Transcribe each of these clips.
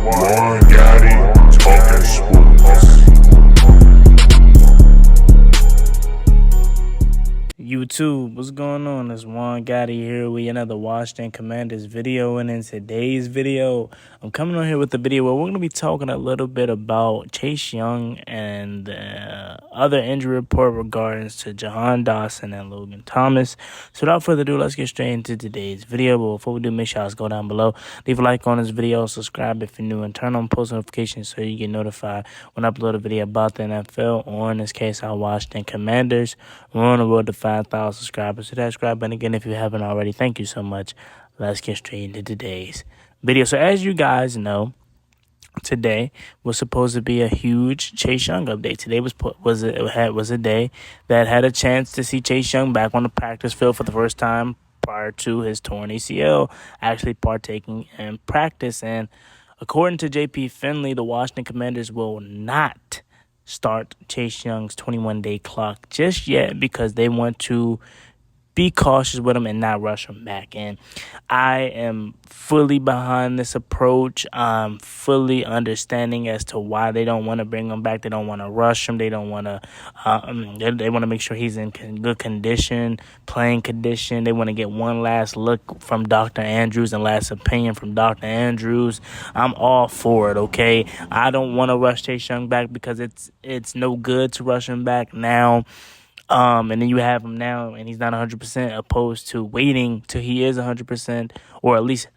One Gotti talking sports. YouTube, what's going on? It's Juan Gotti here with another Washington Commanders video, and in today's video, I'm coming on here with a video where we're going to be talking a little bit about Chase Young and the other injury report regarding to Jahan Dotson and Logan Thomas. So without further ado, let's get straight into today's video. But before we do, make sure you go down below, leave a like on this video, subscribe if you're new, and turn on post notifications so you get notified when I upload a video about the NFL, or in this case, our Washington Commanders. We're on the road to 5,000 subscribers. So that subscribe button again if you haven't already. Thank you so much. Let's get straight into today's video. So as you guys know, today was supposed to be a huge Chase Young update. Today was a day that had a chance to see Chase Young back on the practice field for the first time prior to his torn ACL, actually partaking in practice. And according to JP Finley, the Washington Commanders will not start Chase Young's 21-day clock just yet because they want to be cautious with him and not rush him back. And I am fully behind this approach. I'm fully understanding as to why they don't want to bring him back. They don't want to rush him. They don't want to. They want to make sure he's in good condition, playing condition. They want to get one last look from Dr. Andrews and last opinion from Dr. Andrews. I'm all for it. Okay, I don't want to rush Chase Young back because it's no good to rush him back now. And then you have him now, and he's not 100%, opposed to waiting till he is 100%, or at least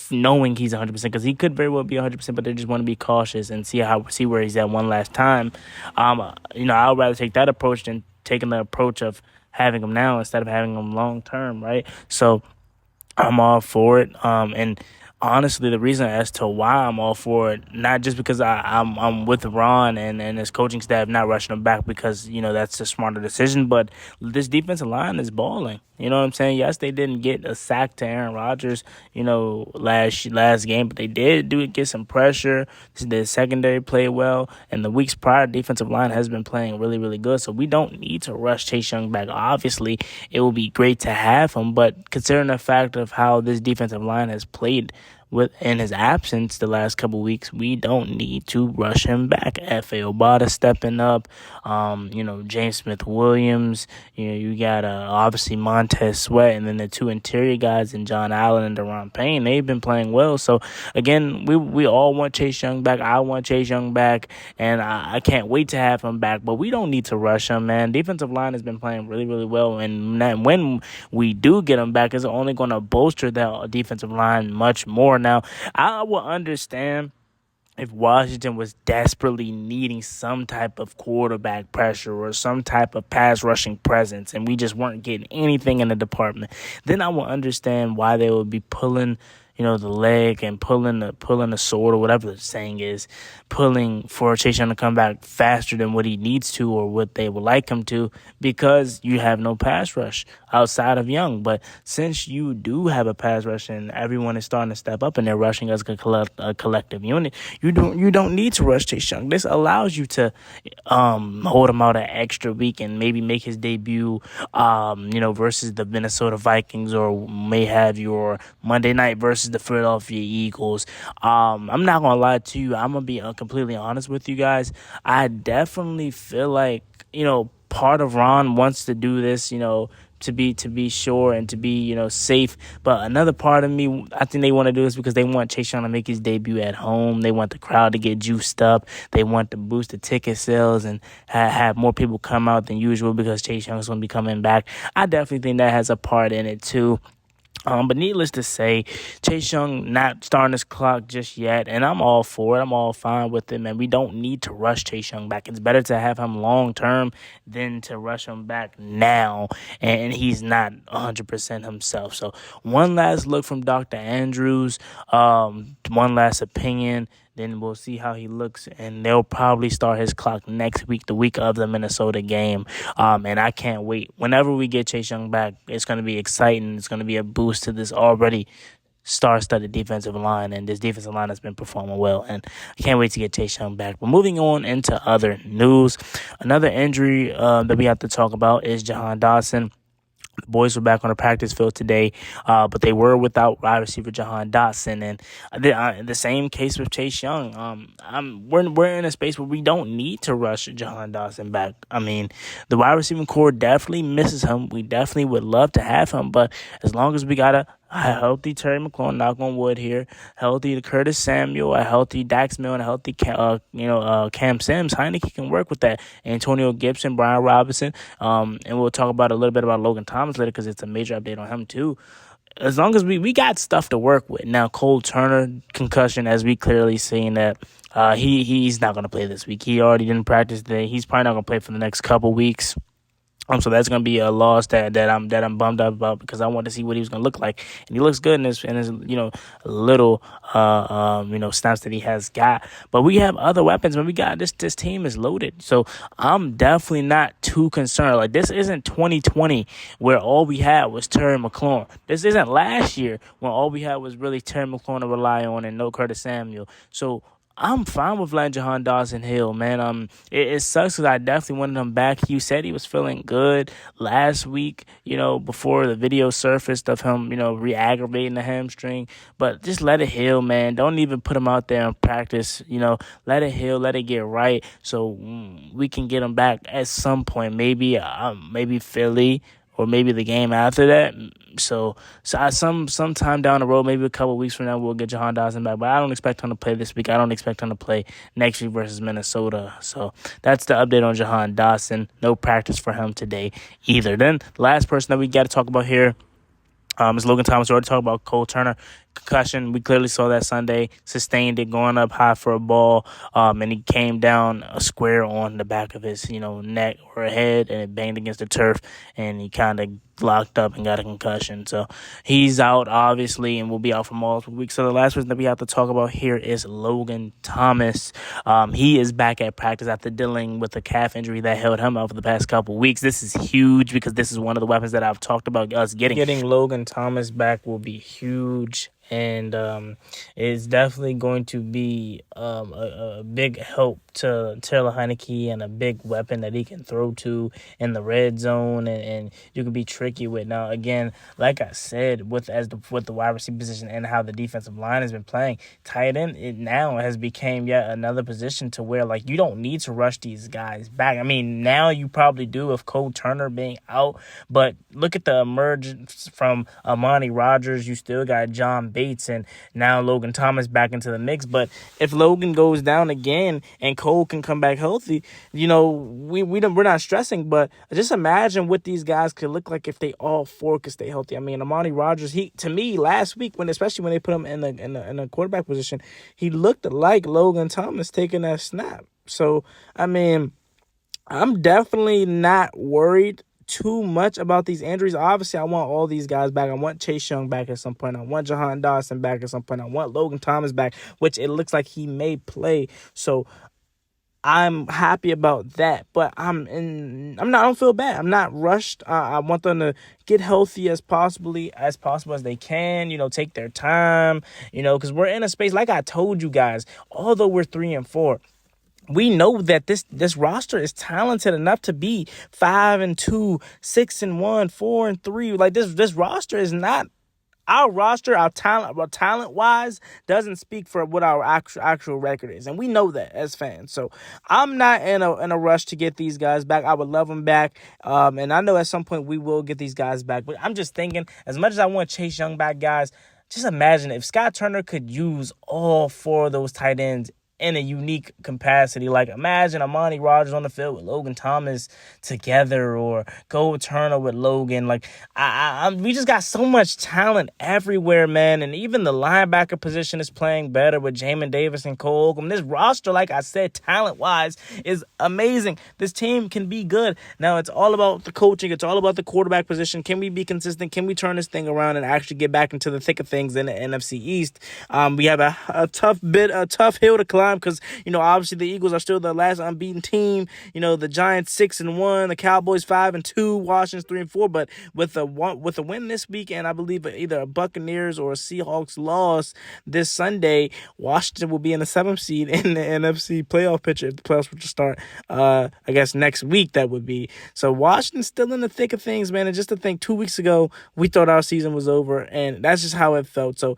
knowing he's 100%, because he could very well be 100%, but they just want to be cautious and see where he's at one last time. I'd rather take that approach than taking the approach of having him now instead of having him long term, right? So I'm all for it. And honestly, the reason as to why I'm all for it, not just because I'm with Ron and his coaching staff not rushing him back because, that's the smarter decision, but this defensive line is balling. You know what I'm saying? Yes, they didn't get a sack to Aaron Rodgers, last game, but they did get some pressure. The secondary played well, and the weeks prior, defensive line has been playing really, really good. So we don't need to rush Chase Young back. Obviously, it will be great to have him, but considering the fact of how this defensive line has played in his absence the last couple weeks, we don't need to rush him back. F.A. Obata stepping up, James Smith-Williams, you got obviously Montez Sweat, and then the two interior guys in John Allen and Deron Payne. They've been playing well. So again, we all want Chase Young back. I want Chase Young back, and I can't wait to have him back, but we don't need to rush him, man. Defensive line has been playing really, really well, and when we do get him back, it's only going to bolster that defensive line much more. Now, I will understand if Washington was desperately needing some type of quarterback pressure or some type of pass rushing presence and we just weren't getting anything in the department, then I will understand why they would be pulling the leg and pulling the sword, or whatever the saying is, pulling for Chase Young to come back faster than what he needs to or what they would like him to, because you have no pass rush outside of Young. But since you do have a pass rush and everyone is starting to step up and they're rushing as a collective unit, you don't need to rush Chase Young. This allows you to hold him out an extra week and maybe make his debut, versus the Minnesota Vikings, or may have your Monday night versus the Philadelphia Eagles. I'm not gonna lie to you. I'm gonna be completely honest with you guys. I definitely feel like part of Ron wants to do this, to be sure and to be safe. But another part of me, I think they want to do this because they want Chase Young to make his debut at home. They want the crowd to get juiced up. They want to boost the ticket sales and have more people come out than usual because Chase Young is going to be coming back. I definitely think that has a part in it too. But needless to say, Chase Young not starting his clock just yet, and I'm all for it. I'm all fine with it, man. We don't need to rush Chase Young back. It's better to have him long-term than to rush him back now, and he's not 100% himself. So one last look from Dr. Andrews, one last opinion. Then we'll see how he looks, and they'll probably start his clock next week, the week of the Minnesota game. And I can't wait. Whenever we get Chase Young back, it's going to be exciting. It's going to be a boost to this already star-studded defensive line, and this defensive line has been performing well, and I can't wait to get Chase Young back. But moving on into other news, another injury that we have to talk about is Jahan Dotson. The boys were back on the practice field today, but they were without wide receiver Jahan Dotson, and the same case with Chase Young. We're in a space where we don't need to rush Jahan Dotson back. I mean, the wide receiving core definitely misses him. We definitely would love to have him, but as long as we got a healthy Terry McLaurin, knock on wood here, healthy Curtis Samuel, a healthy Dax Milne, and a healthy Cam Sims, Heineke can work with that. Antonio Gibson, Brian Robinson, and we'll talk about a little bit about Logan Thomas later because it's a major update on him too. As long as we got stuff to work with. Now, Cole Turner, concussion, as we clearly seen that he's not going to play this week. He already didn't practice today. He's probably not going to play for the next couple weeks. So that's gonna be a loss that I'm bummed up about because I wanted to see what he was gonna look like, and he looks good in his little snaps that he has got. But we have other weapons. When we got this team is loaded, so I'm definitely not too concerned. Like, this isn't 2020 where all we had was Terry McLaurin. This isn't last year when all we had was really Terry McLaurin to rely on and no Curtis Samuel. So I'm fine with letting Jahan Dotson heal, man. It sucks because I definitely wanted him back. You said he was feeling good last week, before the video surfaced of him, re-aggravating the hamstring. But just let it heal, man. Don't even put him out there in practice, Let it heal, let it get right so we can get him back at some point. Maybe Philly or maybe the game after that. So sometime down the road, maybe a couple weeks from now, we'll get Jahan Dotson back. But I don't expect him to play this week. I don't expect him to play next week versus Minnesota. So that's the update on Jahan Dotson. No practice for him today either. Then the last person that we got to talk about here is Logan Thomas. We already talked about Cole Turner. Concussion, we clearly saw that Sunday, sustained it going up high for a ball, and he came down a square on the back of his, neck or head, and it banged against the turf, and he kind of locked up and got a concussion. So he's out, obviously, and will be out for multiple weeks. So the last person that we have to talk about here is Logan Thomas. He is back at practice after dealing with a calf injury that held him out for the past couple weeks. This is huge because this is one of the weapons that I've talked about us getting. Getting Logan Thomas back will be huge. And it's definitely going to be a big help to Taylor Heineke and a big weapon that he can throw to in the red zone and you can be tricky with. Now, again, like I said, with the wide receiver position and how the defensive line has been playing, tight end, it now has become yet another position to where, like, you don't need to rush these guys back. I mean, now you probably do with Cole Turner being out, but look at the emergence from Amani Rodgers. You still got John Bates and now Logan Thomas back into the mix. But if Logan goes down again and Cole can come back healthy, we're not stressing. But just imagine what these guys could look like if they all four could stay healthy. I mean, Amani Rodgers, to me last week especially when they put him in the quarterback position, he looked like Logan Thomas taking that snap. So I mean, I'm definitely not worried too much about these injuries. Obviously, I want all these guys back. I want Chase Young back at some point. I want Jahan Dotson back at some point. I want Logan Thomas back, which it looks like he may play. So I'm happy about that, but I don't feel bad. I'm not rushed. I want them to get healthy as possible as they can, take their time, because we're in a space, like I told you guys, although we're 3-4, we know that this roster is talented enough to be 5-2, 6-1, 4-3. Like this roster is not our roster. Our talent wise doesn't speak for what our actual record is, and we know that as fans. So I'm not in a rush to get these guys back. I would love them back, and I know at some point we will get these guys back. But I'm just thinking, as much as I want Chase Young back, guys, just imagine if Scott Turner could use all four of those tight ends in a unique capacity. Like, imagine Amani Rodgers on the field with Logan Thomas together, or Cole Turner with Logan. Like, we just got so much talent everywhere, man. And even the linebacker position is playing better with Jamin Davis and Cole Holcomb. This roster, like I said, talent-wise, is amazing. This team can be good. Now, it's all about the coaching. It's all about the quarterback position. Can we be consistent? Can we turn this thing around and actually get back into the thick of things in the NFC East? We have a tough hill to climb time because, obviously the Eagles are still the last unbeaten team. The Giants 6-1, the Cowboys 5-2, Washington's 3-4. But with a win this week, and I believe either a Buccaneers or a Seahawks loss this Sunday, Washington will be in the 7th seed in the NFC playoff picture if the playoffs were to start, I guess, next week that would be. So Washington's still in the thick of things, man. And just to think, 2 weeks ago, we thought our season was over, and that's just how it felt. So,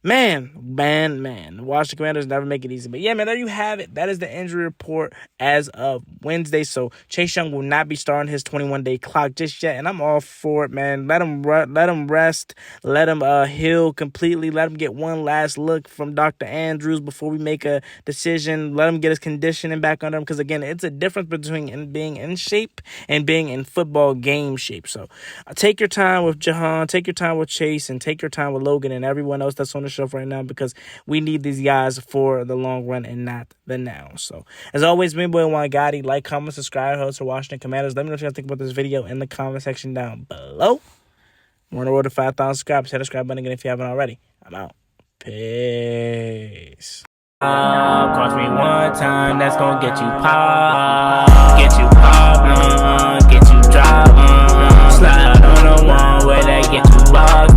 Man. The Washington Commanders never make it easy. But, yeah, man, there you have it. That is the injury report as of Wednesday. So, Chase Young will not be starting his 21-day clock just yet, and I'm all for it, man. Let him rest. Let him heal completely. Let him get one last look from Dr. Andrews before we make a decision. Let him get his conditioning back under him because, again, it's a difference between being in shape and being in football game shape. So, take your time with Jahan, take your time with Chase, and take your time with Logan and everyone else that's on the show right now because we need these guys for the long run and not the now. So, as always, me boy Juan Gotti. Like, comment, subscribe, host for Washington Commanders. Let me know what you guys think about this video in the comment section down below. We're on the road to 5,000 subscribers. Hit the subscribe button again if you haven't already. I'm out. Peace. Cost me one time, that's gonna get you pop. Get you pop, get you drop, slide on the one where they get you locked.